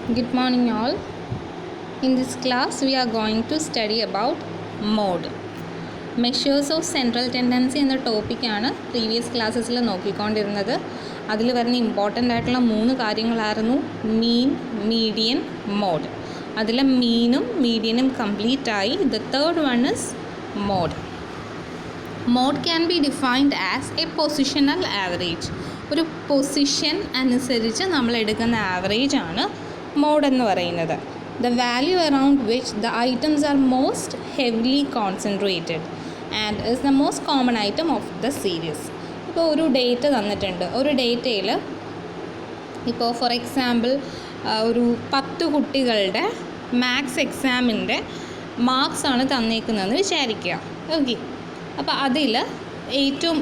Good morning all. In this class we are going to study about mode. Measures of central tendency എന്ന ടോപ്പിക്കാണ് previous ക്ലാസ്സസിൽ നോക്കിക്കൊണ്ടിരുന്നത്. അതിൽ വരുന്ന important ആയിട്ടുള്ള 3 കാര്യങ്ങളായിരുന്നു മീൻ, median, mode. അതിൽ മീനും മീഡിയനും കംപ്ലീറ്റ് ആയി. The third one is mode. Mode can be defined as a positional average. ഒരു പൊസിഷൻ അനുസരിച്ച് നമ്മൾ എടുക്കുന്ന ആവറേജ് ആണ് മോഡ് എന്ന് പറയുന്നത്. The value around which the items are most heavily concentrated and is the most common item of the series. ഇപ്പോൾ ഒരു date തന്നിട്ടുണ്ട്. ഒരു ഡേറ്റയിൽ ഇപ്പോൾ ഫോർ എക്സാമ്പിൾ ഒരു 10 കുട്ടികളുടെ മാത്സ് എക്സാമിൻ്റെ മാർക്സാണ് തന്നേക്കുന്നതെന്ന് വിചാരിക്കുക. ഓക്കെ, അപ്പോൾ അതിൽ ഏറ്റവും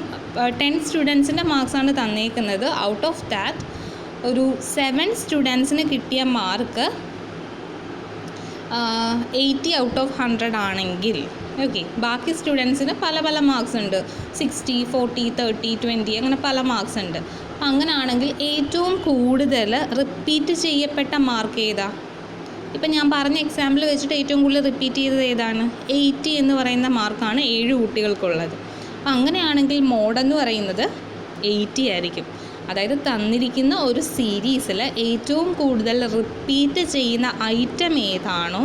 10 സ്റ്റുഡൻസിൻ്റെ മാർക്സാണ് തന്നേക്കുന്നത്. ഔട്ട് ഓഫ് ദാറ്റ് ഒരു 7 സ്റ്റുഡൻസിന് കിട്ടിയ മാർക്ക് 80 ഔട്ട് ഓഫ് 100 ആണെങ്കിൽ ഓക്കെ, ബാക്കി സ്റ്റുഡൻസിന് പല പല മാർക്സ് ഉണ്ട്. 60, 40, 30, 20 അങ്ങനെ പല മാർക്സ് ഉണ്ട്. അപ്പം അങ്ങനെയാണെങ്കിൽ ഏറ്റവും കൂടുതൽ റിപ്പീറ്റ് ചെയ്യപ്പെട്ട മാർക്ക് ഏതാ? ഇപ്പം ഞാൻ പറഞ്ഞ എക്സാമ്പിൾ വെച്ചിട്ട് ഏറ്റവും കൂടുതൽ റിപ്പീറ്റ് ചെയ്തത് ഏതാണ്? 80 എന്ന് പറയുന്ന മാർക്കാണ് 7 കുട്ടികൾക്കുള്ളത്. അപ്പം അങ്ങനെയാണെങ്കിൽ മോഡെന്ന് പറയുന്നത് 80 ആയിരിക്കും. അതായത് തന്നിരിക്കുന്ന ഒരു സീരീസിൽ ഏറ്റവും കൂടുതൽ റിപ്പീറ്റ് ചെയ്യുന്ന ഐറ്റം ഏതാണോ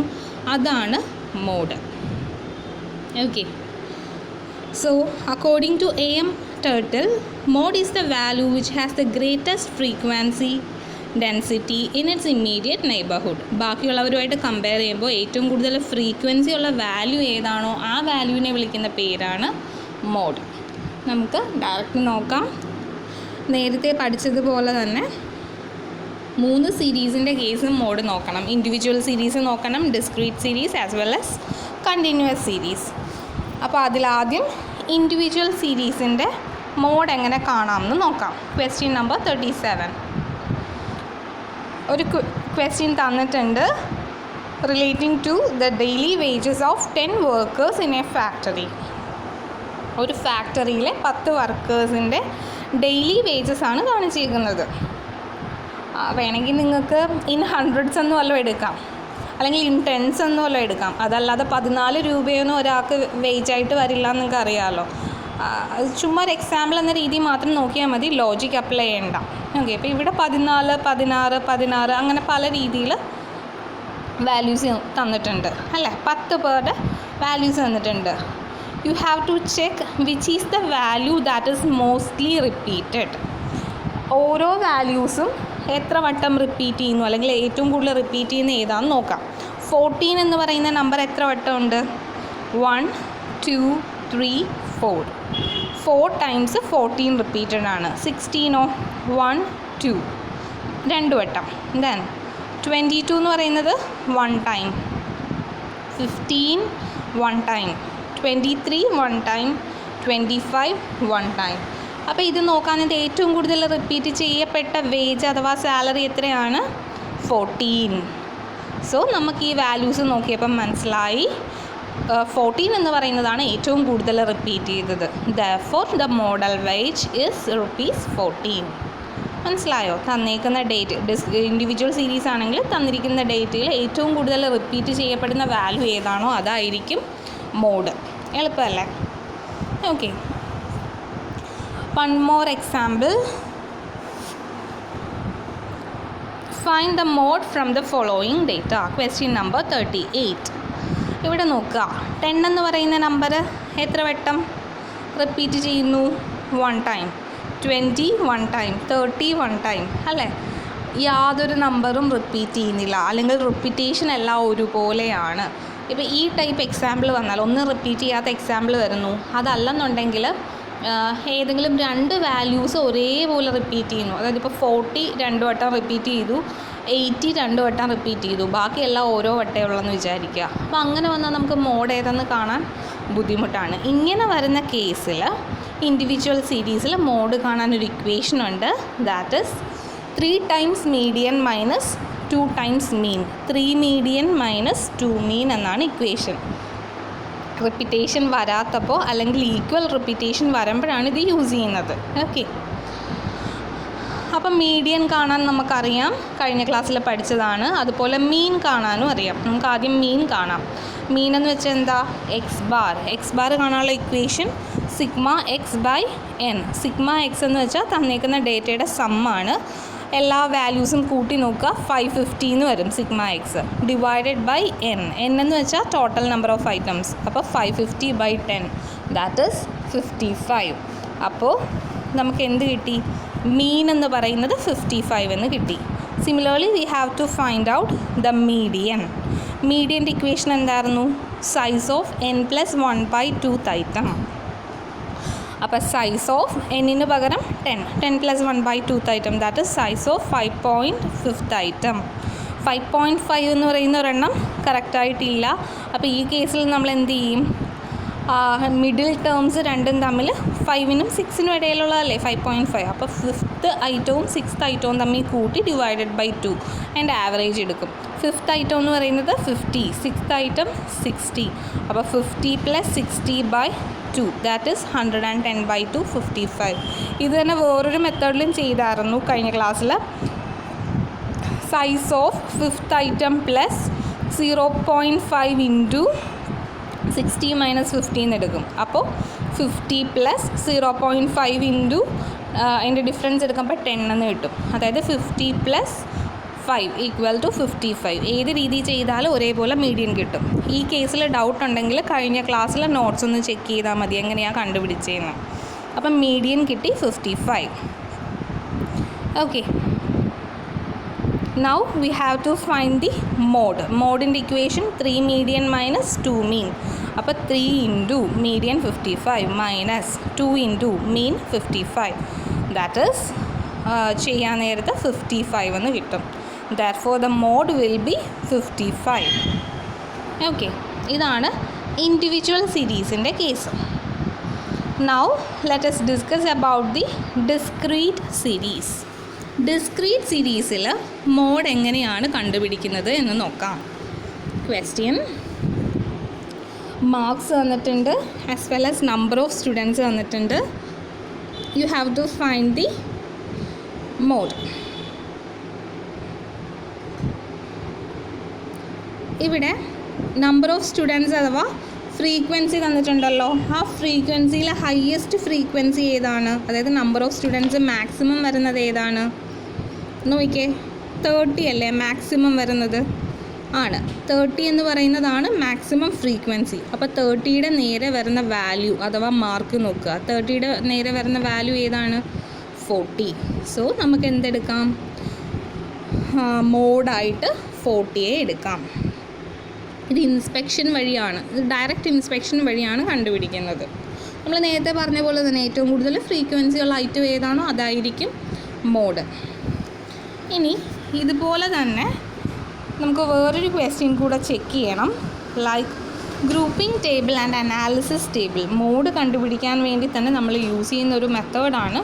അതാണ് mode. Okay, so according to AM Turtle, mode is the value which has the greatest frequency density in its immediate neighbourhood. ബാക്കിയുള്ളവരുമായിട്ട് കമ്പയർ ചെയ്യുമ്പോൾ ഏറ്റവും കൂടുതൽ ഫ്രീക്വൻസി ഉള്ള വാല്യൂ ഏതാണോ ആ വാല്യൂവിനെ വിളിക്കുന്ന പേരാണ് മോഡ്. നമുക്ക് ഡയറക്റ്റ് നോക്കാം. നേരത്തെ പഠിച്ചതുപോലെ തന്നെ 3 സീരീസിൻ്റെ കേസും മോഡ് നോക്കണം. ഇൻഡിവിജ്വൽ സീരീസ് നോക്കണം, discrete series as well as continuous series. അപ്പോൾ അതിലാദ്യം ഇൻഡിവിജ്വൽ സീരീസിൻ്റെ മോഡ് എങ്ങനെ കാണാമെന്ന് നോക്കാം. Question number 37. ഒരു ക്വസ്റ്റ്യൻ തന്നിട്ടുണ്ട് relating to the daily wages of 10 workers in a factory. ഒരു ഫാക്ടറിയിലെ 10 വർക്കേഴ്സിൻ്റെ ഡെയിലി വേജസ് ആണ് കാണിച്ചിരിക്കുന്നത്. വേണമെങ്കിൽ നിങ്ങൾക്ക് ഇൻ ഹൺഡ്രഡ്സ് എന്ന് വല്ലതും എടുക്കാം, അല്ലെങ്കിൽ ഇൻ ടെൻസ് എന്ന് വല്ലതും എടുക്കാം. അതല്ലാതെ 14 രൂപയൊന്നും ഒരാൾക്ക് വേജായിട്ട് വരില്ല എന്ന് നിങ്ങൾക്ക് അറിയാമല്ലോ. ചുമ്മാ ഒരു എക്സാമ്പിൾ എന്ന രീതി മാത്രം നോക്കിയാൽ മതി, ലോജിക്ക് അപ്ലൈ ചെയ്യണ്ട. ഓക്കെ, അപ്പോൾ ഇവിടെ 14, 16, 16 അങ്ങനെ പല രീതിയിൽ വാല്യൂസ് തന്നിട്ടുണ്ട് അല്ലേ. 10 പേരുടെ വാല്യൂസ് തന്നിട്ടുണ്ട്. You have to check which is the value that is mostly repeated. ഓരോ വാല്യൂസും എത്ര വട്ടം റിപ്പീറ്റ് ചെയ്യുന്നു, അല്ലെങ്കിൽ ഏറ്റവും കൂടുതൽ റിപ്പീറ്റ് ചെയ്യുന്ന ഏതാണെന്ന് നോക്കാം. 14 എന്ന് പറയുന്ന നമ്പർ എത്ര വട്ടം ഉണ്ട്? 1, 2, 3, 4. 4 ടൈംസ് 14 റിപ്പീറ്റഡ് ആണ്. 16 1, 2 2 വട്ടം. ദെൻ 22 എന്ന് പറയുന്നത് 1 ടൈം. 15 1 ടൈം. 23 1 ടൈം. 25 1 ടൈം. അപ്പോൾ ഇത് നോക്കാനായിട്ട് ഏറ്റവും കൂടുതൽ റിപ്പീറ്റ് ചെയ്യപ്പെട്ട വേജ് അഥവാ സാലറി എത്രയാണ്? 14. സോ നമുക്ക് ഈ വാല്യൂസ് നോക്കിയപ്പം മനസ്സിലായി 14 എന്ന് പറയുന്നതാണ് ഏറ്റവും കൂടുതൽ റിപ്പീറ്റ് ചെയ്തത്. Therefore the model wage is ₹14. മനസ്സിലായോ? തന്നേക്കുന്ന ഡേറ്റ് ഇൻഡിവിജ്വൽ സീരീസ് ആണെങ്കിൽ തന്നിരിക്കുന്ന ഡേറ്റിൽ ഏറ്റവും കൂടുതൽ റിപ്പീറ്റ് ചെയ്യപ്പെടുന്ന വാല്യൂ ഏതാണോ അതായിരിക്കും മോഡ്. എളുപ്പമല്ലേ? Okay, one more example. Find the mode from the following data. Question number 38. ഇവിടെ നോക്കുക, 10 എന്ന് പറയുന്ന നമ്പർ എത്ര വട്ടം റിപ്പീറ്റ് ചെയ്യുന്നു? 1 ടൈം. 20 1 ടൈം. 30 1 ടൈം അല്ലേ. യാതൊരു നമ്പറും റിപ്പീറ്റ് ചെയ്യുന്നില്ല, അല്ലെങ്കിൽ റിപ്പീറ്റേഷൻ എല്ലാം ഒരുപോലെയാണ്. ഇപ്പോൾ ഈ ടൈപ്പ് എക്സാമ്പിൾ വന്നാൽ, ഒന്ന് റിപ്പീറ്റ് ചെയ്യാത്ത എക്സാമ്പിൾ വരുന്നു, അതല്ലെന്നുണ്ടെങ്കിൽ ഏതെങ്കിലും 2 വാല്യൂസ് ഒരേപോലെ റിപ്പീറ്റ് ചെയ്യുന്നു. അതായത് ഇപ്പോൾ 40 2 വട്ടം റിപ്പീറ്റ് ചെയ്തു, 80 2 വട്ടം റിപ്പീറ്റ് ചെയ്തു, ബാക്കിയെല്ലാം ഓരോ വട്ടേ ഉള്ളെന്ന് വിചാരിക്കുക. അപ്പോൾ അങ്ങനെ വന്നാൽ നമുക്ക് മോഡ് ഏതെന്ന് കാണാൻ ബുദ്ധിമുട്ടാണ്. ഇങ്ങനെ വരുന്ന കേസിൽ ഇൻഡിവിജ്വൽ സീരീസിൽ മോഡ് കാണാൻ ഒരു ഇക്വേഷൻ ഉണ്ട്. That is 3 times median minus 2 times mean. 3 median minus 2 മീൻ എന്നാണ് ഇക്വേഷൻ. റിപ്പീറ്റേഷൻ വരാത്തപ്പോൾ, അല്ലെങ്കിൽ ഈക്വൽ റിപ്പീറ്റേഷൻ വരുമ്പോഴാണ് ഇത് യൂസ് ചെയ്യുന്നത്. ഓക്കെ, അപ്പം മീഡിയൻ കാണാൻ നമുക്കറിയാം, കഴിഞ്ഞ ക്ലാസ്സിൽ പഠിച്ചതാണ്. അതുപോലെ മീൻ കാണാനും അറിയാം. നമുക്ക് ആദ്യം മീൻ കാണാം. മീൻ എന്ന് വെച്ചാൽ എന്താ? എക്സ് ബാർ കാണാനുള്ള equation sigma X by N. Sigma X എന്ന് വെച്ചാൽ തന്നേക്കുന്ന ഡേറ്റയുടെ സമ്മാണ്. എല്ലാ വാല്യൂസും കൂട്ടി നോക്കുക, 550 എന്ന് വരും sigma X. Divided by N. N എന്ന് വെച്ചാൽ ടോട്ടൽ നമ്പർ ഓഫ് ഐറ്റംസ്. അപ്പോൾ 550 ബൈ 10 ദാറ്റ് ഈസ് 55. അപ്പോൾ നമുക്ക് എന്ത് കിട്ടി? മീൻ എന്ന് പറയുന്നത് 55 എന്ന് കിട്ടി. Similarly we have to find out the median. മീഡിയൻ്റെ ഇക്വേഷൻ എന്തായിരുന്നു? Size of n + 1/2 item. അപ്പോൾ സൈസ് ഓഫ് എന്നിന് പകരം 10 + 1/2 item that is size of 5.5 item. 5.5 എന്ന് പറയുന്ന ഒരെണ്ണം കറക്റ്റായിട്ടില്ല. അപ്പോൾ ഈ കേസിൽ നമ്മൾ എന്ത് ചെയ്യും? മിഡിൽ ടേംസ് രണ്ടും തമ്മിൽ 5നും 6നും ഇടയിലുള്ളതല്ലേ 5.5. അപ്പോൾ 5th ഐറ്റവും 6th ഐറ്റവും തമ്മിൽ കൂട്ടി ഡിവൈഡഡ് ബൈ 2 ആൻഡ് ആവറേജ് എടുക്കും. 5th ഐറ്റം എന്ന് പറയുന്നത് 50, 6th ഐറ്റം 60. അപ്പോൾ 50 + 60/2 ദാറ്റ് ഈസ് 110/2 55. ഇത് തന്നെ വേറൊരു മെത്തേഡിലും ചെയ്തായിരുന്നു കഴിഞ്ഞ ക്ലാസ്സിൽ. Size of 5th item plus 0.5 into 60 - 50 എടുക്കും. അപ്പോൾ 50 + 0.5 ഇൻറ്റു അതിൻ്റെ ഡിഫറൻസ് എടുക്കുമ്പോൾ 10 എന്ന് കിട്ടും. അതായത് 50 + 5 = 55. ഏത് രീതി ചെയ്താലും ഒരേപോലെ മീഡിയൻ കിട്ടും. ഈ കേസിൽ ഡൗട്ട് ഉണ്ടെങ്കിൽ കഴിഞ്ഞ ക്ലാസ്സിൽ നോട്ട്സ് ഒന്ന് ചെക്ക് ചെയ്താൽ മതി എങ്ങനെയാണ് കണ്ടുപിടിച്ചതെന്ന്. അപ്പം മീഡിയൻ കിട്ടി 55. Okay, now we have to find the mode. Mode equation 3 median minus 2 mean. അപ്പോൾ 3 into median 55 minus 2 into mean 55 that is ചെയ്യാൻ നേരത്ത് 55 എന്ന് കിട്ടും. therefore the mode will be 55. Okay, ഇതാണ് ഇൻഡിവിജ്വൽ സീരീസിൻ്റെ case. now let us discuss about the discrete series. Discrete സീരീസിൽ mode എങ്ങനെയാണ് കണ്ടുപിടിക്കുന്നത് എന്ന് നോക്കാം. ക്വസ്റ്റ്യൻ മാർക്സ് തന്നിട്ടുണ്ട്, as well as number of students തന്നിട്ടുണ്ട്. You have to find the mode. ഇവിടെ നമ്പർ ഓഫ് സ്റ്റുഡൻസ് അഥവാ ഫ്രീക്വൻസി തന്നിട്ടുണ്ടല്ലോ. ആ ഫ്രീക്വൻസിയിലെ ഹയസ്റ്റ് ഫ്രീക്വൻസി ഏതാണ്? അതായത് നമ്പർ ഓഫ് സ്റ്റുഡൻസ് മാക്സിമം വരുന്നത് ഏതാണ്? നോക്കിക്കേ, 30 അല്ലേ മാക്സിമം വരുന്നത്? ആണ്. 30 എന്ന് പറയുന്നതാണ് മാക്സിമം ഫ്രീക്വൻസി. അപ്പോൾ 30യുടെ നേരെ വരുന്ന വാല്യൂ അഥവാ മാർക്ക് നോക്കുക. 30യുടെ നേരെ വരുന്ന വാല്യൂ ഏതാണ്? 40. സോ നമുക്ക് എന്തെടുക്കാം? മോഡായിട്ട് 40യെ എടുക്കാം. ഇത് ഇൻസ്പെക്ഷൻ വഴിയാണ്, ഇത് ഡയറക്റ്റ് ഇൻസ്പെക്ഷൻ വഴിയാണ് കണ്ടുപിടിക്കുന്നത്. നമ്മൾ നേരത്തെ പറഞ്ഞ പോലെ തന്നെ ഏറ്റവും കൂടുതൽ ഫ്രീക്വൻസിയുള്ള ഐറ്റം ഏതാണോ അതായിരിക്കും മോഡ്. ഇനി ഇതുപോലെ തന്നെ നമുക്ക് വേറൊരു ക്വസ്റ്റ്യൻ കൂടെ ചെക്ക് ചെയ്യണം. Like grouping table and analysis table. Mode കണ്ടുപിടിക്കാൻ വേണ്ടി തന്നെ നമ്മൾ യൂസ് ചെയ്യുന്ന ഒരു മെത്തേഡാണ്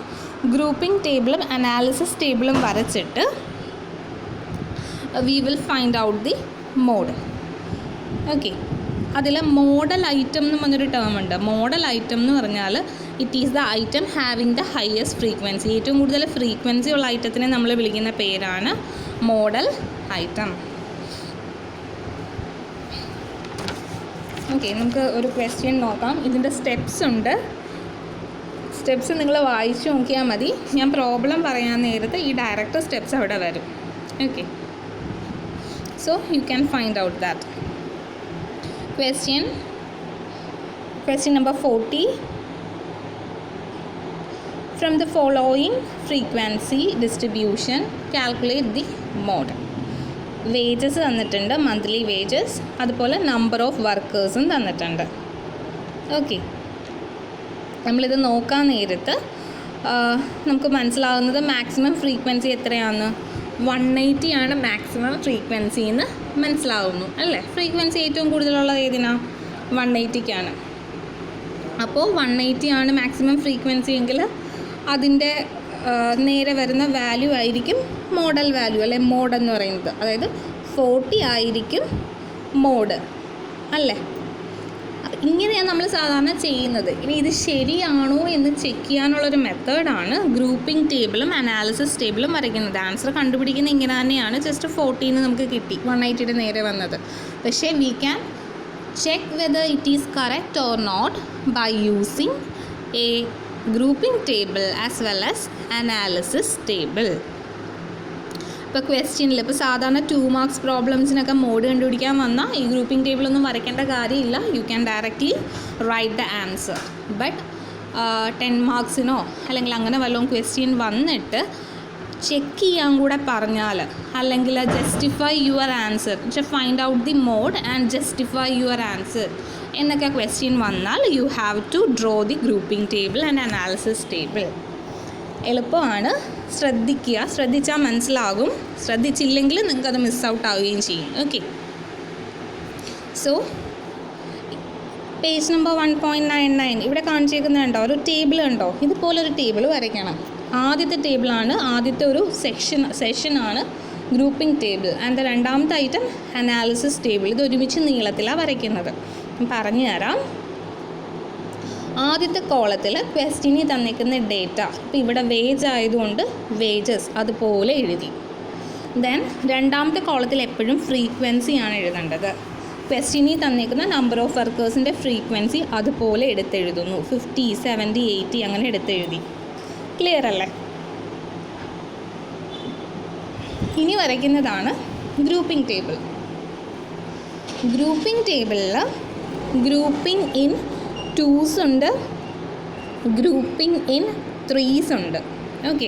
ഗ്രൂപ്പിംഗ് ടേബിളും അനാലിസിസ് ടേബിളും വരച്ചിട്ട് we will find out the mode. Okay, അതിൽ മോഡൽ ഐറ്റം എന്ന് പറഞ്ഞൊരു ടേം ഉണ്ട്. മോഡൽ ഐറ്റം എന്ന് പറഞ്ഞാൽ it is the item having the highest frequency. ഏറ്റവും കൂടുതൽ ഫ്രീക്വൻസി ഉള്ള ഐറ്റത്തിനെ നമ്മൾ വിളിക്കുന്ന പേരാണ് മോഡൽ ഐറ്റം. ഓക്കെ, നമുക്ക് ഒരു ക്വസ്റ്റ്യൻ നോക്കാം. ഇതിൻ്റെ സ്റ്റെപ്സ് ഉണ്ട്. സ്റ്റെപ്സ് നിങ്ങൾ വായിച്ചു നോക്കിയാൽ മതി. ഞാൻ പ്രോബ്ലം പറയാൻ നേരത്ത് ഈ ഡയറക്റ്റ് സ്റ്റെപ്സ് അവിടെ വരും. Okay, so you can find out that. Question number 40. From the following frequency distribution, calculate the mode. Wages തന്നിട്ടുണ്ട്, monthly wages. അതുപോലെ നമ്പർ ഓഫ് വർക്കേഴ്സും തന്നിട്ടുണ്ട്. ഓക്കെ, നമ്മളിത് നോക്കാൻ നേരത്ത് നമുക്ക് മനസ്സിലാവുന്നത് മാക്സിമം ഫ്രീക്വൻസി എത്രയാണ്? 180 ആണ് മാക്സിമം ഫ്രീക്വൻസി എന്ന് മനസ്സിലാവുന്നു അല്ലേ? ഫ്രീക്വൻസി ഏറ്റവും കൂടുതലുള്ളത് ഏതിനാ? 180ക്കാണ്. അപ്പോൾ 180 ആണ് മാക്സിമം ഫ്രീക്വൻസി എങ്കിൽ അതിൻ്റെ നേരെ വരുന്ന വാല്യൂ ആയിരിക്കും മോഡൽ വാല്യൂ അല്ലെ, മോഡ് എന്ന് പറയുന്നത്. അതായത് 40 ആയിരിക്കും മോഡ് അല്ലേ? ഇങ്ങനെയാണ് നമ്മൾ സാധാരണ ചെയ്യുന്നത്. ഇനി ഇത് ശരിയാണോ എന്ന് ചെക്ക് ചെയ്യാനുള്ളൊരു മെത്തേഡാണ് ഗ്രൂപ്പിംഗ് ടേബിളും അനാലിസിസ് ടേബിളും വരയ്ക്കുന്നത്. ആൻസർ കണ്ടുപിടിക്കുന്നത് ഇങ്ങനെ തന്നെയാണ്. ജസ്റ്റ് 14 നമുക്ക് കിട്ടി, 180 നേരെ വന്നത്. പക്ഷേ we can check whether it is correct or not by using a grouping table as well as analysis table. ഇപ്പോൾ ക്വസ്റ്റ്യനിൽ ഇപ്പോൾ സാധാരണ 2 മാർക്സ് പ്രോബ്ലംസിനൊക്കെ മോഡ് കണ്ടുപിടിക്കാൻ വന്നാൽ ഈ ഗ്രൂപ്പിംഗ് ടേബിളൊന്നും വരയ്ക്കേണ്ട കാര്യമില്ല. You can directly write the answer. But 10 മാർക്സിനോ അല്ലെങ്കിൽ അങ്ങനെ വല്ലതും ക്വസ്റ്റ്യൻ വന്നിട്ട് ചെക്ക് ചെയ്യാൻ കൂടെ പറഞ്ഞാൽ, അല്ലെങ്കിൽ justify your answer, find out the mode and justify your answer എന്നൊക്കെ ക്വസ്റ്റ്യൻ വന്നാൽ you have to draw the grouping table and analysis table. എളുപ്പമാണ്, ശ്രദ്ധിച്ചാൽ മനസ്സിലാകും. ശ്രദ്ധിച്ചില്ലെങ്കിൽ നിങ്ങൾക്കത് മിസ് ഔട്ട് ആവുകയും ചെയ്യും. ഓക്കെ, സോ പേജ് നമ്പർ 1.99 ഇവിടെ കാണിച്ചേക്കുന്നുണ്ടോ, ഒരു ടേബിൾ ഉണ്ടോ? ഇതുപോലൊരു ടേബിൾ വരയ്ക്കണം. ആദ്യത്തെ ടേബിളാണ്, ആദ്യത്തെ ഒരു സെഷനാണ് ഗ്രൂപ്പിംഗ് ടേബിൾ. ആൻഡ് രണ്ടാമത്തെ ഐറ്റം അനാലിസിസ് ടേബിൾ. ഇത് ഒരുമിച്ച് നീളത്തിലാണ് വരയ്ക്കുന്നത്. പറഞ്ഞു തരാം. ആദ്യത്തെ കോളത്തിൽ ക്വസ്റ്റ്യനിൽ തന്നിരിക്കുന്ന ഡേറ്റ, ഇപ്പോൾ ഇവിടെ വേജ് ആയതുകൊണ്ട് വേജസ് അതുപോലെ എഴുതി. ദെൻ രണ്ടാമത്തെ കോളത്തിൽ എപ്പോഴും ഫ്രീക്വൻസിയാണ് എഴുതേണ്ടത്. ക്വസ്റ്റ്യനിൽ തന്നിരിക്കുന്ന നമ്പർ ഓഫ് വർക്കേഴ്സിൻ്റെ ഫ്രീക്വൻസി അതുപോലെ എടുത്തെഴുതുന്നു. 50, 70, 80 അങ്ങനെ എടുത്തെഴുതി. ക്ലിയർ അല്ലേ? ഇനി വരയ്ക്കുന്നതാണ് ഗ്രൂപ്പിംഗ് ടേബിൾ. ഗ്രൂപ്പിംഗ് ടേബിളിൽ ഗ്രൂപ്പിംഗ് ഇൻ 2s ഉണ്ട്, ഗ്രൂപ്പിംഗ് ഇൻ 3s ഉണ്ട്. ഓക്കെ,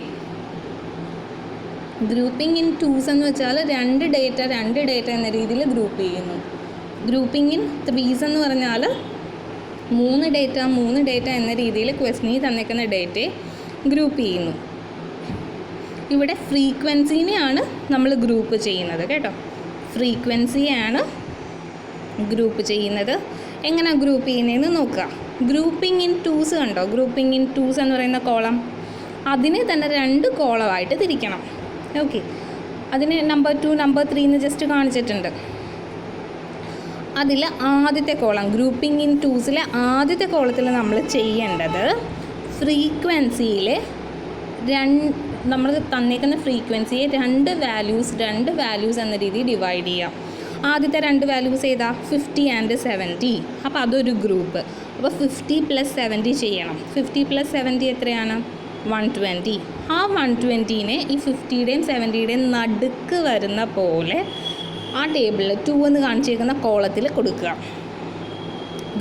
ഗ്രൂപ്പിംഗ് ഇൻ 2s എന്ന് വെച്ചാൽ രണ്ട് ഡേറ്റ എന്ന രീതിയിൽ ഗ്രൂപ്പ് ചെയ്യുന്നു. ഗ്രൂപ്പിംഗ് ഇൻ 3s എന്ന് പറഞ്ഞാൽ 3 ഡേറ്റ എന്ന രീതിയിൽ ക്വസ്റ്റ്യനിൽ തന്നിരിക്കുന്ന ഡേറ്റയെ ഗ്രൂപ്പ് ചെയ്യുന്നു. ഇവിടെ ഫ്രീക്വൻസിനെയാണ് നമ്മൾ ഗ്രൂപ്പ് ചെയ്യുന്നത് കേട്ടോ. ഫ്രീക്വൻസിയാണ് ഗ്രൂപ്പ് ചെയ്യുന്നത്. എങ്ങനെ ഗ്രൂപ്പ് ചെയ്യുന്നതെന്ന് നോക്കുക. ഗ്രൂപ്പിംഗ് ഇൻ 2s കണ്ടോ? ഗ്രൂപ്പിംഗ് ഇൻ 2s എന്ന് പറയുന്ന കോളം, അതിനെ തന്നെ 2 കോളമായിട്ട് തിരിക്കണം. ഓക്കെ, അതിന് നമ്പർ 2, നമ്പർ 3 എന്ന് ജസ്റ്റ് കാണിച്ചിട്ടുണ്ട്. അതിൽ ആദ്യത്തെ കോളം, ഗ്രൂപ്പിംഗ് ഇൻ 2സിലെ ആദ്യത്തെ കോളത്തിൽ നമ്മൾ ചെയ്യേണ്ടത് ഫ്രീക്വൻസിയിലെ നമ്മൾ തന്നേക്കുന്ന ഫ്രീക്വൻസിയെ 2 വാല്യൂസ് എന്ന രീതിയിൽ ഡിവൈഡ് ചെയ്യാം. ആദ്യത്തെ 2 വാല്യൂസ് ഏതാ? 50 ആൻഡ് 70. അപ്പോൾ അതൊരു ഗ്രൂപ്പ്. അപ്പോൾ 50 + 70 ചെയ്യണം. 50 + 70 എത്രയാണ്? 120. ആ 120നെ ഈ 50യുടെയും 70യുടെയും നടുക്ക് വരുന്ന പോലെ ആ ടേബിളിൽ 2 എന്ന് കാണിച്ചേക്കുന്ന കോളത്തിൽ കൊടുക്കുക.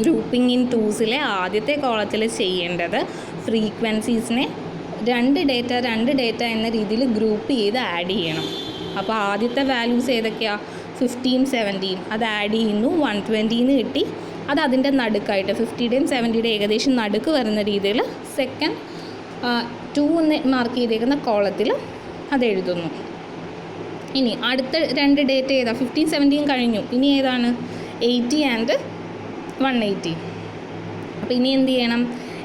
ഗ്രൂപ്പിംഗ് ഇൻ 2സിലെ ആദ്യത്തെ കോളത്തിൽ ചെയ്യേണ്ടത് ഫ്രീക്വൻസീസിനെ 2 ഡേറ്റ എന്ന രീതിയിൽ ഗ്രൂപ്പ് ചെയ്ത് ആഡ് ചെയ്യണം. അപ്പോൾ ആദ്യത്തെ വാല്യൂസ് ഏതൊക്കെയാണ്? 50, 70. അത് ആഡ് ചെയ്യുന്നു, 120 കിട്ടി. അത് അതിൻ്റെ നടുക്കായിട്ട് 50യുടെയും 70യുടെയും ഏകദേശം നടുക്ക് വരുന്ന രീതിയിൽ സെക്കൻഡ് 2 എന്ന് മാർക്ക് ചെയ്തേക്കുന്ന കോളത്തിൽ അത് എഴുതുന്നു. ഇനി അടുത്ത 2 ഡേറ്റ ഏതാ? 50, 70 കഴിഞ്ഞു. ഇനി ഏതാണ്? 80 ആൻഡ് 180. അപ്പോൾ ഇനി എന്ത് ചെയ്യണം?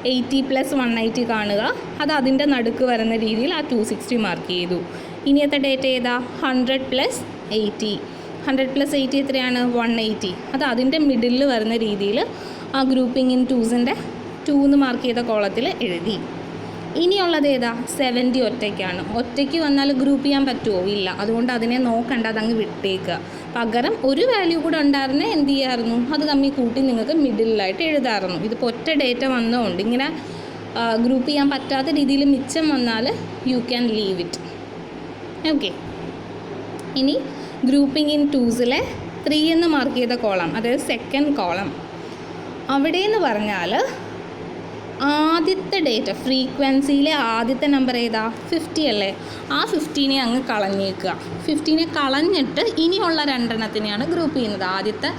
80 + 180 കാണുക. അത് അതിൻ്റെ നടുക്ക് വരുന്ന രീതിയിൽ ആ 260 മാർക്ക് ചെയ്തു. ഇനിയത്തെ ഡേറ്റ ഏതാ? 100 + 80. 100 + 80 എത്രയാണ്? 180. അത് അതിൻ്റെ മിഡിലിൽ വരുന്ന രീതിയിൽ ആ ഗ്രൂപ്പിംഗ് ഇൻ 2സിൻ്റെ 2 എന്ന് മാർക്ക് ചെയ്ത കോളത്തിൽ എഴുതി. ഇനിയുള്ളത് ഏതാ? 70 ഒറ്റയ്ക്കാണ്. ഒറ്റയ്ക്ക് വന്നാൽ ഗ്രൂപ്പ് ചെയ്യാൻ പറ്റുമോ? ഇല്ല. അതുകൊണ്ട് അതിനെ നോക്കണ്ട, അതങ്ങ് വിട്ടേക്കുക. പകരം ഒരു വാല്യൂ കൂടെ ഉണ്ടായിരുന്നേ എന്ത് ചെയ്യായിരുന്നു? അത് തമ്മിൽ കൂട്ടി നിങ്ങൾക്ക് മിഡിലായിട്ട് എഴുതാമായിരുന്നു. ഇതിപ്പോൾ ഒറ്റ ഡേറ്റ വന്നതുകൊണ്ട് ഇങ്ങനെ ഗ്രൂപ്പ് ചെയ്യാൻ പറ്റാത്ത രീതിയിൽ മിച്ചം വന്നാൽ you can leave it. Okay, ഇനി ഗ്രൂപ്പിംഗ് ഇൻ 2സിലെ 3 എന്ന് മാർക്ക് ചെയ്ത കോളം, അതായത് സെക്കൻഡ് കോളം, അവിടെ എന്ന് പറഞ്ഞാൽ ആദ്യത്തെ ഡേറ്റ ഫ്രീക്വൻസിയിലെ ആദ്യത്തെ നമ്പർ ഏതാ? 50 അല്ലേ? ആ 50നെ അങ്ങ് കളഞ്ഞേക്കുക. 50നെ കളഞ്ഞിട്ട് ഇനിയുള്ള 2 എണ്ണത്തിനെയാണ് ഗ്രൂപ്പ് ചെയ്യുന്നത്. ആദ്യത്തെ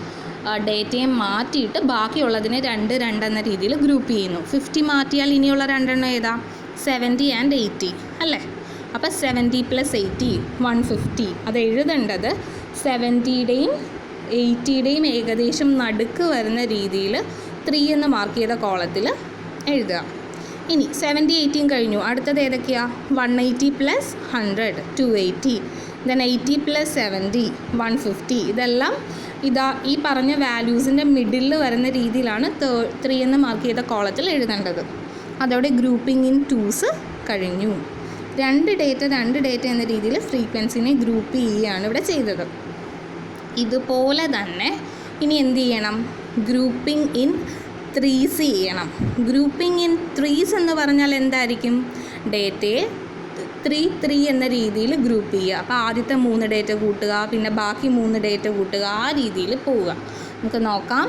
ഡേറ്റയെ മാറ്റിയിട്ട് ബാക്കിയുള്ളതിനെ 2 എന്ന രീതിയിൽ ഗ്രൂപ്പ് ചെയ്യുന്നു. 50 മാറ്റിയാൽ ഇനിയുള്ള 2 എണ്ണം ഏതാ? 70 ആൻഡ് 80 അല്ലേ? അപ്പോൾ 70 + 80 150. അത് എഴുതേണ്ടത് 70യുടെയും 80യുടെയും ഏകദേശം നടുക്ക് വരുന്ന രീതിയിൽ 3 എന്ന് മാർക്ക് ചെയ്ത കോളത്തിൽ എഴുതുക. ഇനി 70, 80 കഴിഞ്ഞു. അടുത്തത് ഏതൊക്കെയാണ്? 180 + 100 280. ദെൻ 80 + 70 150. ഇതെല്ലാം ഇതാ ഈ പറഞ്ഞ വാല്യൂസിൻ്റെ മിഡിൽ വരുന്ന രീതിയിലാണ് 3 എന്ന് മാർക്ക് ചെയ്ത കോളത്തിൽ എഴുതേണ്ടത്. അതോടെ ഗ്രൂപ്പിംഗ് ഇൻ 2s കഴിഞ്ഞു. 2 ഡേറ്റ എന്ന രീതിയിൽ ഫ്രീക്വൻസിനെ ഗ്രൂപ്പ് ചെയ്യുകയാണ് ഇവിടെ ചെയ്തത്. ഇതുപോലെ തന്നെ ഇനി എന്ത് ചെയ്യണം? ഗ്രൂപ്പിംഗ് ഇൻ 3s ചെയ്യണം. ഗ്രൂപ്പിംഗ് ഇൻ 3s എന്ന് പറഞ്ഞാൽ എന്തായിരിക്കും? ഡേറ്റയെ 3 എന്ന രീതിയിൽ ഗ്രൂപ്പ് ചെയ്യുക. അപ്പോൾ ആദ്യത്തെ 3 ഡേറ്റ കൂട്ടുക, പിന്നെ ബാക്കി 3 ഡേറ്റ കൂട്ടുക, ആ രീതിയിൽ പോവുക. നമുക്ക് നോക്കാം.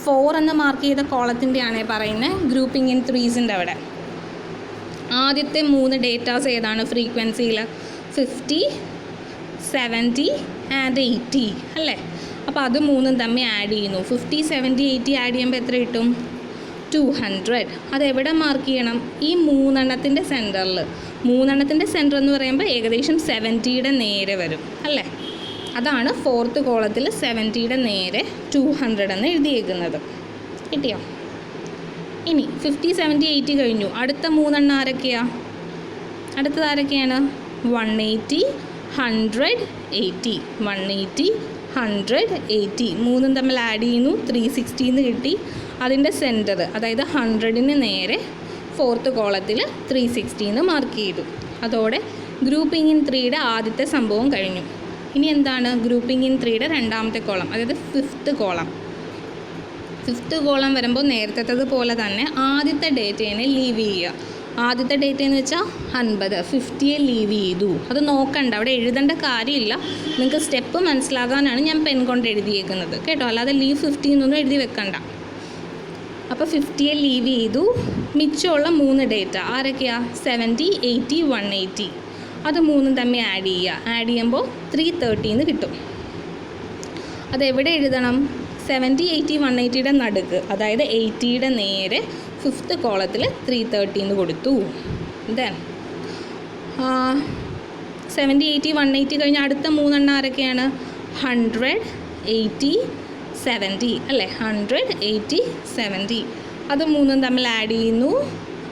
4 എന്ന് മാർക്ക് ചെയ്ത കോളത്തിൻ്റെയാണ് പറയുന്നത് ഗ്രൂപ്പിംഗ് ഇൻ 3സിൻ്റെ അവിടെ. ആദ്യത്തെ 3 ഡേറ്റാസ് ഏതാണ് ഫ്രീക്വൻസിയിൽ? 50, 70 ആൻഡ് 80 അല്ലേ? അപ്പോൾ അത് 3 തമ്മിൽ ആഡ് ചെയ്യുന്നു. 50, 70, 80 ആഡ് ചെയ്യുമ്പോൾ എത്ര കിട്ടും? 200. അതെവിടെ മാർക്ക് ചെയ്യണം? ഈ 3 സെൻറ്ററിൽ. 3 സെൻറ്റർ എന്ന് പറയുമ്പോൾ ഏകദേശം 70യുടെ നേരെ വരും അല്ലേ? അതാണ് 4th കോളത്തിൽ 70യുടെ നേരെ 200 എന്ന് എഴുതിയേക്കുന്നത്. കിട്ടിയോ? ഇനി 50, 70, 80 കഴിഞ്ഞു. അടുത്ത 3 ആരൊക്കെയാണ്? അടുത്തത് ആരൊക്കെയാണ്? 180, 100, 80. 180, 100, 80 3 തമ്മിൽ ആഡ് ചെയ്യുന്നു. 360 എന്ന് കിട്ടി. അതിൻ്റെ സെൻറ്റർ അതായത് 100ന് നേരെ 4th കോളത്തിൽ 360 എന്ന് മാർക്ക് ചെയ്തു. അതോടെ ഗ്രൂപ്പിംഗ് ഇൻ 3യുടെ ആദ്യത്തെ സംഭവം കഴിഞ്ഞു. ഇനി എന്താണ് ഗ്രൂപ്പിംഗ് ഇൻ 3യുടെ രണ്ടാമത്തെ കോളം, അതായത് 5th കോളം. 5th കോളം വരുമ്പോൾ നേരത്തെ പോലെ തന്നെ ആദ്യത്തെ ഡേറ്റേനെ ലീവ് ചെയ്യുക. ആദ്യത്തെ ഡേറ്റ എന്ന് വെച്ചാൽ 50, 50യെ ലീവ് ചെയ്തു. അത് നോക്കണ്ട, അവിടെ എഴുതേണ്ട കാര്യമില്ല. നിങ്ങൾക്ക് സ്റ്റെപ്പ് മനസ്സിലാകാനാണ് ഞാൻ പെൻ കൊണ്ട് എഴുതിയേക്കുന്നത് കേട്ടോ, അല്ലാതെ ലീവ് 50 എന്നൊന്നും എഴുതി വെക്കണ്ട. അപ്പോൾ 50യെ ലീവ് ചെയ്തു. മിച്ചമുള്ള 3 ഡേറ്റ ആരൊക്കെയാണ്? 70, 80, 180. അത് 3 തമ്മിൽ ആഡ് ചെയ്യുക. ആഡ് ചെയ്യുമ്പോൾ 330 എന്ന് കിട്ടും. അതെവിടെ എഴുതണം? 70, 80, 180യുടെ നടുക്ക്, അതായത് 80യുടെ നേരെ 5th കോളത്തിൽ 330 എന്ന് കൊടുത്തു. ദെൻ 70, 80, 180 കഴിഞ്ഞ് അടുത്ത 3 ആരൊക്കെയാണ്? 100, 80, 70 അല്ലേ? 100, 80, 70. അത് 3 തമ്മിൽ ആഡ് ചെയ്യുന്നു.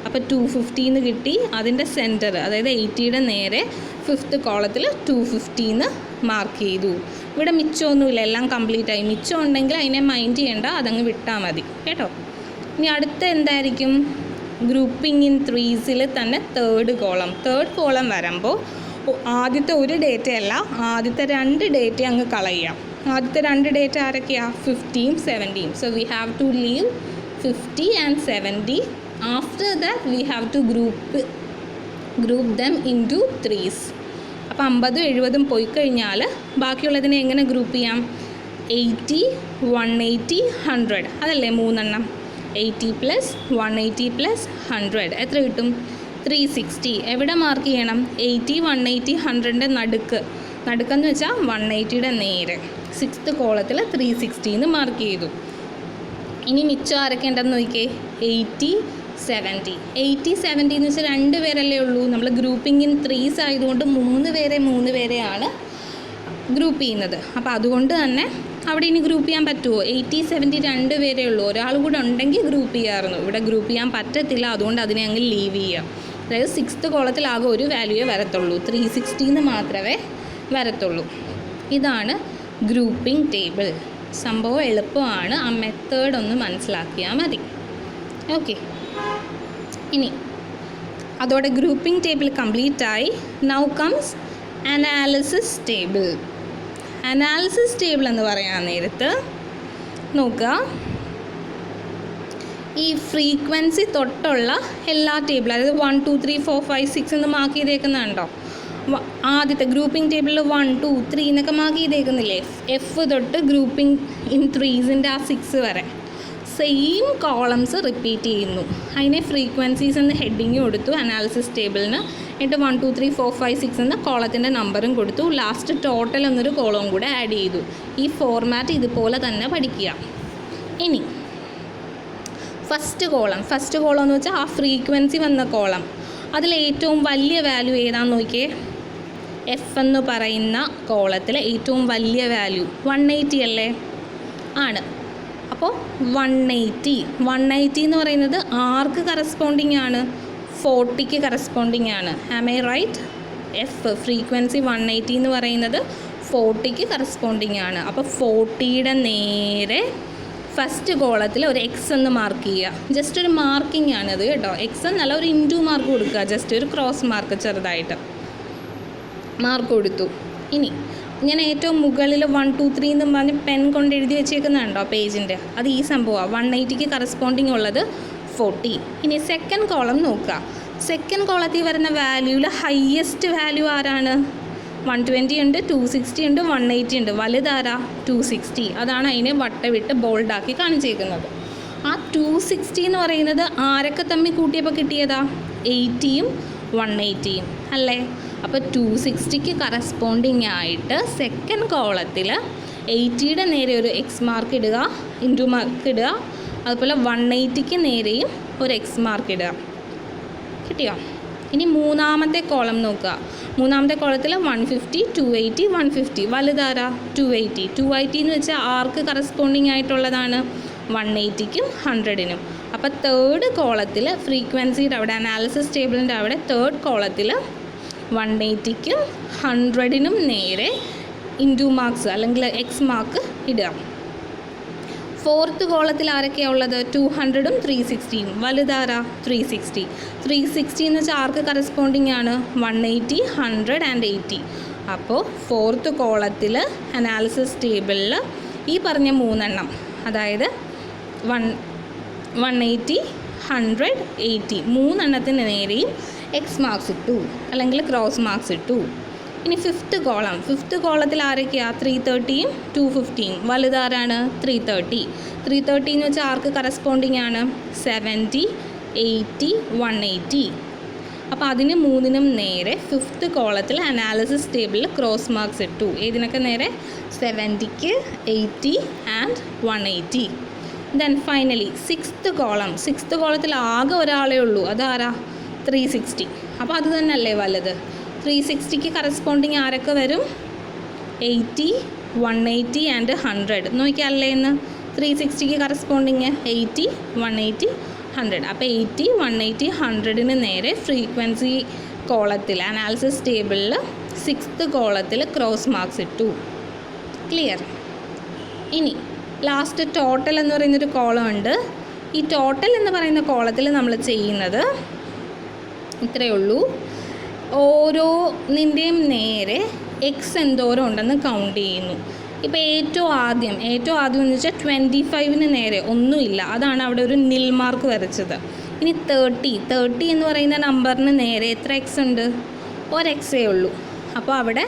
അപ്പോൾ 250 എന്ന് കിട്ടി. അതിൻ്റെ സെൻറ്റർ അതായത് 80യുടെ നേരെ 5th കോളത്തിൽ 250 എന്ന് മാർക്ക് ചെയ്തു. ഇവിടെ മിച്ചമൊന്നുമില്ല, എല്ലാം കംപ്ലീറ്റ് ആയി. മിച്ചം ഉണ്ടെങ്കിൽ അതിനെ മൈൻഡ് ചെയ്യേണ്ട, അതങ്ങ് വിട്ടാൽ മതി കേട്ടോ. ഇനി അടുത്ത എന്തായിരിക്കും? ഗ്രൂപ്പിംഗ് ഇൻ 3സിൽ തന്നെ 3rd കോളം വരുമ്പോൾ ആദ്യത്തെ ഒരു ഡേറ്റയല്ല, ആദ്യത്തെ 2 ഡേറ്റ അങ്ങ് കളയാം. ആദ്യത്തെ 2 ഡേറ്റ ആരൊക്കെയാണ്? 50, 70. So we have to leave 50 and 70. After that we have to group them into 3s. അപ്പോൾ 50, 70 പോയി കഴിഞ്ഞാൽ ബാക്കിയുള്ളതിനെ എങ്ങനെ ഗ്രൂപ്പ് ചെയ്യാം? 80, 180, 100 അതല്ലേ 3. 80 + 180 + 100 എത്ര കിട്ടും? 360. എവിടെ മാർക്ക് ചെയ്യണം? 80, 180, 100ൻ്റെ നടുക്കെന്ന് വെച്ചാൽ 180യുടെ നേരെ 6th കോളത്തിൽ 360 എന്ന് മാർക്ക് ചെയ്തു. ഇനി മിച്ചം ആരൊക്കെ ഉണ്ടെന്ന് നോക്കിയേ? 80, 70. 80, 70 എന്ന് വെച്ചാൽ 2 പേരല്ലേ ഉള്ളൂ. നമ്മൾ ഗ്രൂപ്പിംഗ് ഇൻ 3s ആയതുകൊണ്ട് 3 പേരെയാണ് ഗ്രൂപ്പ് ചെയ്യുന്നത്. അപ്പോൾ അതുകൊണ്ട് തന്നെ അവിടെ ഇനി ഗ്രൂപ്പ് ചെയ്യാൻ പറ്റുമോ? 80, 70 2 പേരേ ഉള്ളൂ. ഒരാൾ കൂടെ ഉണ്ടെങ്കിൽ ഗ്രൂപ്പ് ചെയ്യാമായിരുന്നു. ഇവിടെ ഗ്രൂപ്പ് ചെയ്യാൻ പറ്റത്തില്ല, അതുകൊണ്ട് അതിനെ അങ്ങ് ലീവ് ചെയ്യാം. അതായത് 6th കോളത്തിൽ ആകെ ഒരു വാല്യൂവേ വരത്തുള്ളൂ, 360 എന്ന് മാത്രമേ വരത്തുള്ളൂ. ഇതാണ് ഗ്രൂപ്പിംഗ് ടേബിൾ. സംഭവം എളുപ്പമാണ്, ആ മെത്തേഡ് ഒന്ന് മനസ്സിലാക്കിയാൽ മതി. ഓക്കെ, ഇനി അതോടെ ഗ്രൂപ്പിംഗ് ടേബിൾ കംപ്ലീറ്റ് ആയി. Now comes analysis table. Analysis table എന്ന് പറയാൻ നേരത്ത് നോക്കുക, ഈ ഫ്രീക്വൻസി തൊട്ടുള്ള എല്ലാ ടേബിൾ, അതായത് 1, 2, 3, 4, 5, 6 എന്ന് മാർക്ക് ചെയ്തേക്കുന്നുണ്ടോ? ആദ്യത്തെ ഗ്രൂപ്പിംഗ് ടേബിളിൽ 1, 2, 3 എന്നൊക്കെ മാർക്ക് ചെയ്തേക്കുന്നില്ലേ? F തൊട്ട് ഗ്രൂപ്പിംഗ് ഇൻ 3സിൻ്റെ ആ 6 വരെ സെയിം കോളംസ് റിപ്പീറ്റ് ചെയ്യുന്നു. അതിനെ ഫ്രീക്വൻസീസ് എന്ന് ഹെഡിങ് കൊടുത്തു അനാലിസിസ് ടേബിളിന്. എന്നിട്ട് 1, 2, 3, 4, 5, 6 എന്ന കോളത്തിൻ്റെ നമ്പറും കൊടുത്തു. ലാസ്റ്റ് ടോട്ടൽ എന്നൊരു കോളവും കൂടെ ആഡ് ചെയ്തു. ഈ ഫോർമാറ്റ് ഇതുപോലെ തന്നെ പഠിക്കുക. ഇനി ഫസ്റ്റ് കോളം എന്ന് വെച്ചാൽ ആ ഫ്രീക്വൻസി വന്ന കോളം. അതിൽ ഏറ്റവും വലിയ വാല്യൂ ഏതാണെന്ന് നോക്കിയേ? എഫ് എന്ന് പറയുന്ന കോളത്തിലെ ഏറ്റവും വലിയ വാല്യൂ 180 അല്ലേ? ആണ്. അപ്പോൾ 180 എന്ന് പറയുന്നത് ആർക്ക് കറസ്പോണ്ടിങ് ആണ്? 40ക്ക് കറസ്പോണ്ടിങ് ആണ്. Am I right? F frequency 180 എന്ന് പറയുന്നത് 40ക്ക് കറസ്പോണ്ടിങ് ആണ്. അപ്പോൾ 40യുടെ നേരെ ഫസ്റ്റ് കോളത്തിൽ ഒരു എക്സ് എന്ന് മാർക്ക് ചെയ്യുക. ജസ്റ്റ് ഒരു മാർക്കിംഗ് ആണിത് കേട്ടോ. എക്സ് എന്നല്ല, ഒരു ഇൻറ്റു മാർക്ക് കൊടുക്കുക. ജസ്റ്റ് ഒരു ക്രോസ് മാർക്ക് ചെറുതായിട്ട് മാർക്ക് കൊടുത്തു. ഇനി ഞാൻ ഏറ്റവും മുകളിൽ 1 2 3 എന്ന് പറഞ്ഞ് പെൻ കൊണ്ട് എഴുതി വെച്ചേക്കുന്നുണ്ടോ പേജിൻ്റെ, അത് ഈ സംഭവമാണ്. 180ക്ക് കറസ്പോണ്ടിങ് ഉള്ളത് 40. ഇനി സെക്കൻഡ് കോളം നോക്കുക. സെക്കൻഡ് കോളത്തിൽ വരുന്ന വാല്യൂവിൽ ഹയസ്റ്റ് വാല്യൂ ആരാണ്? 120 ഉണ്ട്, 260 ഉണ്ട്, 180 ഉണ്ട്. വലുതാരാ? 260. അതാണ് അതിനെ വട്ടവിട്ട് ബോൾഡാക്കി കാണിച്ചേക്കുന്നത്. ആ 260 എന്ന് പറയുന്നത് ആരൊക്കെ തമ്മിൽ കൂട്ടിയപ്പോൾ കിട്ടിയതാ? 80യും 180യും അല്ലേ? അപ്പോൾ 260ക്ക് കറസ്പോണ്ടിങ് ആയിട്ട് സെക്കൻഡ് കോളത്തിൽ 80യുടെ നേരെ ഒരു എക്സ് മാർക്ക് ഇടുക, ഇൻറ്റു മാർക്ക് ഇടുക. അതുപോലെ 180ക്ക് നേരെയും ഒരു എക്സ് മാർക്ക് ഇടുക. കിട്ടിയോ? ഇനി മൂന്നാമത്തെ കോളം നോക്കുക. മൂന്നാമത്തെ കോളത്തിൽ 150, 280, 150. വലുതാരാ? 280. 280 എന്ന് വെച്ചാൽ ആർക്ക് കറസ്പോണ്ടിങ് ആയിട്ടുള്ളതാണ്? 180ക്കും 100നും. അപ്പോൾ തേർഡ് കോളത്തിൽ ഫ്രീക്വൻസിയുടെ അവിടെ, അനാലിസിസ് ടേബിളിൻ്റെ അവിടെ തേർഡ് കോളത്തിൽ 180ക്കും 100നും നേരെ ഇൻറ്റു മാർക്സ് അല്ലെങ്കിൽ എക്സ് മാർക്ക് ഇടുക. ഫോർത്ത് കോളത്തിൽ ആരൊക്കെയാണ് ഉള്ളത്? 200ഉം 360യും. വലുതാരാ? 360. 360 എന്ന് വെച്ചാൽ ആർക്ക് കറസ്പോണ്ടിങ് ആണ്? 180, 100 ആൻഡ് 80. അപ്പോൾ ഫോർത്ത് കോളത്തിൽ അനാലിസിസ് ടേബിളിൽ ഈ പറഞ്ഞ മൂന്നെണ്ണം, അതായത് 180, 100, 80 മൂന്നെണ്ണത്തിന് നേരെയും എക്സ് മാർക്സ് ഇട്ടു അല്ലെങ്കിൽ ക്രോസ് മാർക്സ് ഇട്ടു. ഇനി ഫിഫ്ത്ത് കോളത്തിൽ ആരൊക്കെയാണ്? 330യും 250യും. വലുതാരാണ്? 330. 330 എന്ന് വെച്ചാൽ ആർക്ക് കറസ്പോണ്ടിങ് ആണ്? 70, 80, 180. അപ്പോൾ അതിന് മൂന്നിനും നേരെ ഫിഫ്ത്ത് കോളത്തിൽ അനാലിസിസ് ടേബിളിൽ ക്രോസ് മാർക്സ് ഇട്ടു. ഏതിനൊക്കെ നേരെ? 70ക്ക്, 80 ആൻഡ് 180. ദെൻ ഫൈനലി സിക്സ്ത് കോളത്തിൽ ആകെ ഒരാളേ ഉള്ളൂ. അതാരാ? 360. അപ്പോൾ അത് തന്നെയല്ലേ വലുത്? 360ക്ക് കറസ്പോണ്ടിങ് ആരൊക്കെ വരും? 80, 180 ആൻഡ് 100. നോക്കിയല്ലേ എന്ന്? 360ക്ക് കറസ്പോണ്ടിങ് 80, 180, 100. അപ്പോൾ 80, 180, 100ന് നേരെ ഫ്രീക്വൻസി കോളത്തിൽ അനാലിസിസ് ടേബിളിൽ സിക്സ്ത് കോളത്തിൽ ക്രോസ് മാർക്സ് ഇട്ടു. ക്ലിയർ? ഇനി ലാസ്റ്റ് ടോട്ടൽ എന്ന് പറയുന്നൊരു കോളം ഉണ്ട്. ഈ ടോട്ടൽ എന്ന് പറയുന്ന കോളത്തിൽ നമ്മൾ ചെയ്യുന്നത് ഇത്രയേ ഉള്ളൂ. ഓരോന്നിൻ്റെയും നേരെ എക്സ് എന്തോരം ഉണ്ടെന്ന് കൗണ്ട് ചെയ്യുന്നു. ഇപ്പോൾ ഏറ്റവും ആദ്യം എന്ന് വെച്ചാൽ 25ന് നേരെ ഒന്നുമില്ല. അതാണ് അവിടെ ഒരു നിൽ മാർക്ക് വരച്ചത്. ഇനി 30 എന്ന് പറയുന്ന നമ്പറിന് നേരെ എത്ര എക്സ് ഉണ്ട്? ഒരു എക്സേ ഉള്ളൂ. അപ്പോൾ അവിടെ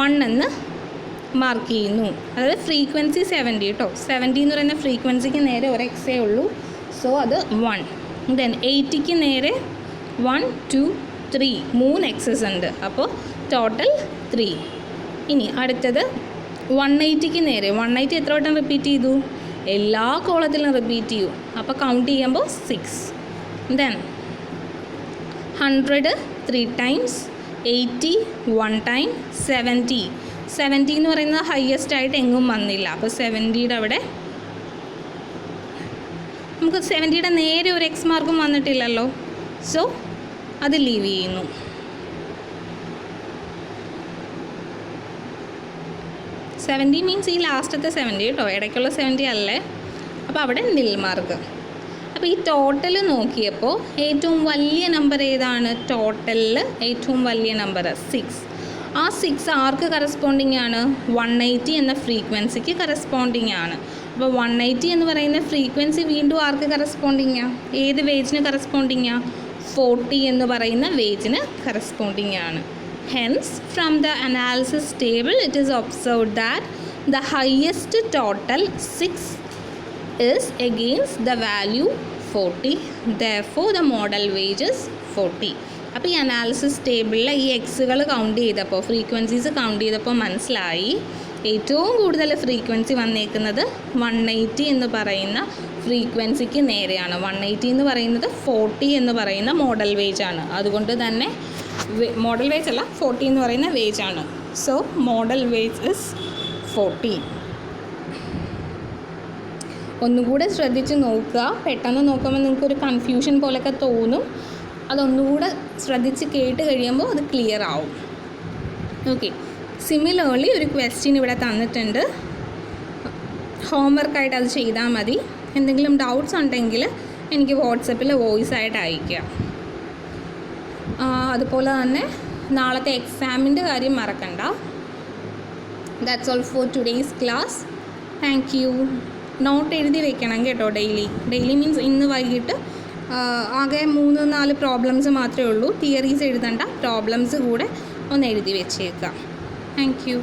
1 എന്ന് മാർക്ക് ചെയ്യുന്നു. അതായത് ഫ്രീക്വൻസി 70 കേട്ടോ. 70 എന്ന് പറയുന്ന ഫ്രീക്വൻസിക്ക് നേരെ ഒരു എക്സേ ഉള്ളൂ. സോ അത് 1. ദെൻ 80ക്ക് നേരെ 1, 2, 3 3 എക്സസ് ഉണ്ട്. അപ്പോൾ ടോട്ടൽ 3. ഇനി അടുത്തത് 180ക്ക് നേരെ 180 എത്ര വട്ടം റിപ്പീറ്റ് ചെയ്തു? എല്ലാ കോളത്തിലും റിപ്പീറ്റ് ചെയ്യൂ. അപ്പോൾ കൗണ്ട് ചെയ്യുമ്പോൾ 6. ദെൻ 100 3 ടൈംസ്, 80 1 ടൈം, 70 എന്ന് പറയുന്നത് ഹയസ്റ്റ് ആയിട്ട് എങ്ങും വന്നില്ല. അപ്പോൾ 70യുടെ അവിടെ നമുക്ക് 70യുടെ നേരെ ഒരു എക്സ് മാർക്കും വന്നിട്ടില്ലല്ലോ. സോ അത് ലീവ് ചെയ്യുന്നു. 70 മീൻസ് ഈ ലാസ്റ്റത്തെ 70 കേട്ടോ, ഇടയ്ക്കുള്ള 70 അല്ലേ. അപ്പോൾ അവിടെ നിൽ മാർക്ക്. അപ്പോൾ ഈ ടോട്ടൽ നോക്കിയപ്പോൾ ഏറ്റവും വലിയ നമ്പർ ഏതാണ്? ടോട്ടലിൽ ഏറ്റവും വലിയ നമ്പർ 6. ആ 6 ആർക്ക് കറസ്പോണ്ടിങ് ആണ്? 180 എന്ന ഫ്രീക്വൻസിക്ക് കറസ്പോണ്ടിങ് ആണ്. അപ്പോൾ 180 എന്ന് പറയുന്ന ഫ്രീക്വൻസി വീണ്ടും ആർക്ക് കറസ്പോണ്ടിങ് ആണ്? ഏത് വേജിന് കറസ്പോണ്ടിങ് ആണ്? 40 എന്ന് പറയുന്ന വേജിന് കറസ്പോണ്ടിങ് ആണ്. Hence, from the analysis table, it is observed that the highest total 6 is against the value 40. Therefore, the model wage is 40. അപ്പോൾ ഈ അനാലിസിസ് ടേബിളിൽ ഈ എക്സുകൾ കൗണ്ട് ചെയ്തപ്പോൾ, ഫ്രീക്വൻസീസ് കൗണ്ട് ചെയ്തപ്പോൾ മനസ്സിലായി ഏറ്റവും കൂടുതൽ ഫ്രീക്വൻസി വന്നേക്കുന്നത് 180 എന്ന് പറയുന്ന ഫ്രീക്വൻസിക്ക് നേരെയാണ്. 180 എന്ന് പറയുന്നത് 40 എന്ന് പറയുന്ന മോഡൽ വേജ് ആണ്. അതുകൊണ്ട് തന്നെ മോഡൽ വേജ് അല്ല, 40 എന്ന് പറയുന്ന വേജ് ആണ്. So model wage is 40. ഒന്നുകൂടെ ശ്രദ്ധിച്ച് നോക്കുക. പെട്ടെന്ന് നോക്കുമ്പോൾ നിങ്ങൾക്കൊരു കൺഫ്യൂഷൻ പോലെയൊക്കെ തോന്നും. അതൊന്നുകൂടെ ശ്രദ്ധിച്ച് കേട്ട് കഴിയുമ്പോൾ അത് ക്ലിയർ ആവും. ഓക്കെ, സിമിലർലി ഒരു ക്വസ്റ്റ്യൻ ഇവിടെ തന്നിട്ടുണ്ട്, ഹോംവർക്കായിട്ട് അത് ചെയ്താൽ മതി. എന്തെങ്കിലും ഡൗട്ട്സ് ഉണ്ടെങ്കിൽ എനിക്ക് വാട്സപ്പിൽ വോയിസ് ആയിട്ട് അയയ്ക്കാം. അതുപോലെ തന്നെ നാളത്തെ എക്സാമിൻ്റെ കാര്യം മറക്കണ്ട. That's all for today's class. Thank you. Note എഴുതി വെക്കണം കേട്ടോ. ഡെയിലി മീൻസ് ഇന്ന് വൈകിട്ട് ആകെ 3-4 പ്രോബ്ലംസ് മാത്രമേ ഉള്ളൂ. തിയറീസ് എഴുതണ്ട, പ്രോബ്ലംസ് കൂടെ ഒന്ന് എഴുതി വെച്ചേക്കാം. Thank you.